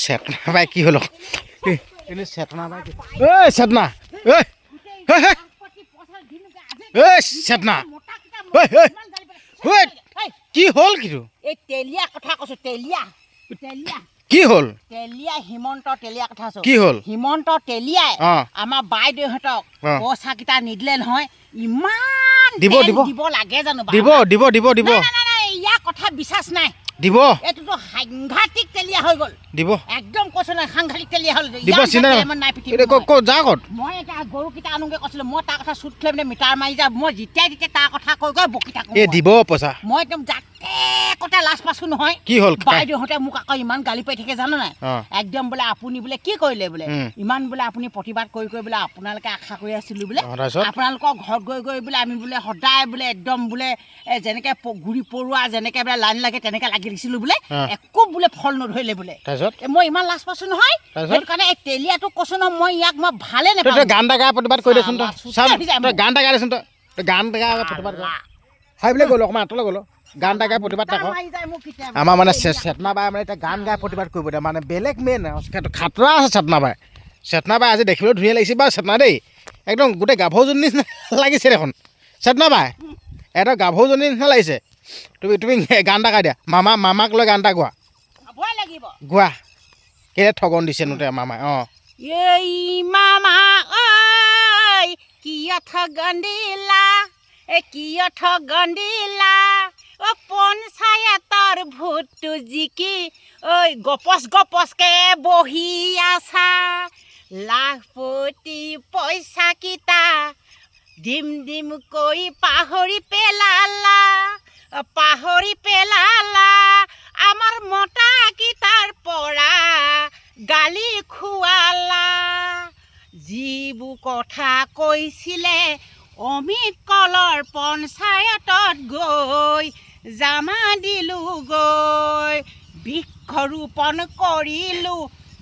চেতনা বাই কি হল চেতনা বাই চেতনা চেতনা কি হল কিন্তু এই তেলিয়া কথা কৈছো তেলিয়া কি হল তেলিয়া হিমন্ত তেলিয়া কথা কৈছো কি হল হিমন্ত তেলিয়াই আমাৰ বাইদেউহঁতক পইচা কিটা নিদিলে নহয় ইমান দিব দিব দিব লাগে জানো দিব দিব দিব দিব নাই ইয়া কথা বিশ্বাস নাই দিব এটোতো সাংঘাতিক তেলিয়া হৈ গল দিব একদম কৈছো না সাংঘাতিক তেলিয়া হল দিব চিনা নাই যা কত মই এটা গৰু কিটা আনুগে কৈছিলো মই তাৰ কথা সুট খেলে মিটাৰ মাৰি যা মই যেতিয়া তেতিয়া তাৰ কথা কৈ কৈ বকি থাকো এ দিব পইচা মই একদম যাতে কটা লাজ পাছো নহয় কি হল বাইদেউহঁতে মোক আকৌ ইমান গালি পাই থাকে জানো নাই একদম বোলে আপুনি বোলে কি কৰিলে বোলে ইমান বোলে আপুনি প্ৰতিবাদ কৰি কৰি বোলে আপোনালোকে আশা কৰি আছিলো বোলে আপোনালোকৰ ঘৰত গৈ গৈ বোলে আমি বোলে সদায় বোলে একদম বোলে যেনেকে ঘূৰি পৰুৱা যেনেকে বোলে লাইন লাগে তেনেকে লাগি দিছিলো বোলে একো বোলে ফল নধৰিলে বোলে মই ইমান লাজ পাছো নহয় সেইটো কাৰণে এই তেলিয়াটো কৈছো নহয় মই ইয়াক মই ভালে নাপাওঁ তই গান এটা প্ৰতিবাদ কৰি দেচোন তই গান এটা গাই দেচোন তই গান এটা প্ৰতিবাদ কৰ হাই বোলে গ'লো অকণমান আঁতৰলৈ গ'লো গান এটা গাই প্ৰতিবাদ এটা কৰ আমাৰ মানে চেতনা বাই মানে এতিয়া গান গাই প্ৰতিবাদ কৰিব দিয়ে মানে বেলেগ মেইন খাতৰা আছে চেতনা বাই আজি দেখিবলৈ ধুনীয়া লাগিছে বাৰু চেতনা দেই একদম গোটেই গাভৰুজনীৰ নিচিনা লাগিছে দেখোন চেতনা বাই এটা গাভৰুজনীৰ নিচিনা লাগিছে তুমি গান এটা গাই দিয়া মামাক লৈ গান এটা গোৱা গোৱা কেলে ঠগন দিছে নো মামাই এই মামা ঐ কিয় ঠগন দিলা কিয় ঠগন দিলা পঞ্চায়তৰ ভোটটো জিকি ঐ গপচকে বহি আছা লাখপতি পইচা কিটা দিম কৈ পাহৰি পেলালা আমাৰ মতা কিটাৰ পৰা গালি খুৱালা যিবোৰ কথা কৈছিলে অমিত কলৰ পঞ্চায়তত গৈ জামা দিলো গৈ বৃক্ষৰোপণ কৰিলো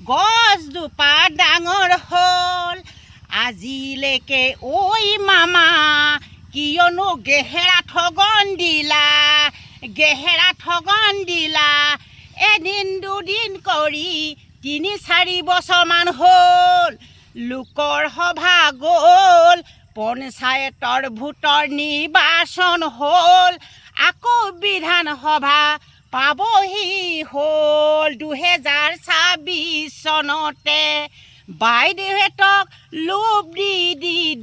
গছজোপা ডাঙৰ হ'ল আজিলৈকে ঐ মামা কিয়নো গেহেৰা ঠগন দিলা এদিন দুদিন কৰি ৩-৪ বছৰমান হ'ল লোকৰ সভা গ'ল পঞ্চায়তৰ ভোটৰ নিৰ্বাচন হ'ল আকৌ বিধানসভা পাবহি হ'ল ২০২৬ চনতে বাইদেউহঁতক লোভ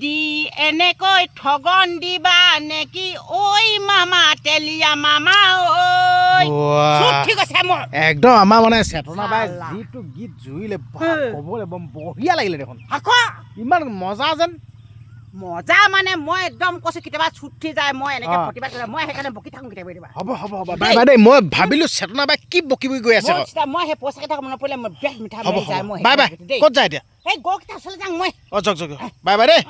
দি এনেকৈ ঠগন দিবা নেকি ঐ মামা তেলিয়া মামা ঠিক আছে মোৰ একদম আমাৰ মানে চেতনা বাই যিটো গীত জুৰিলে ক'বলৈ বঢ়িয়া লাগিলে দেখোন আকৌ ইমান মজা যেন মজা মানে মই একদম কৈছো কেতিয়াবা ছুটি যায় মই এনেকে প্ৰতিবাদ কৰে মই সেইকাৰণে বকি থাকোঁ কেতিয়াবা হ'ব বাই দেই মই ভাবিলো চেতনা বাই কি বকি গৈ আছে মই সেই পইচা কেইটা মনত পৰিলে মই বেগ মিঠা মাৰি যায় মই বাই ক'ত যায় এতিয়া এই গৰুকেইটা ওচৰলৈ যাওঁ মই যাওক বাই দেই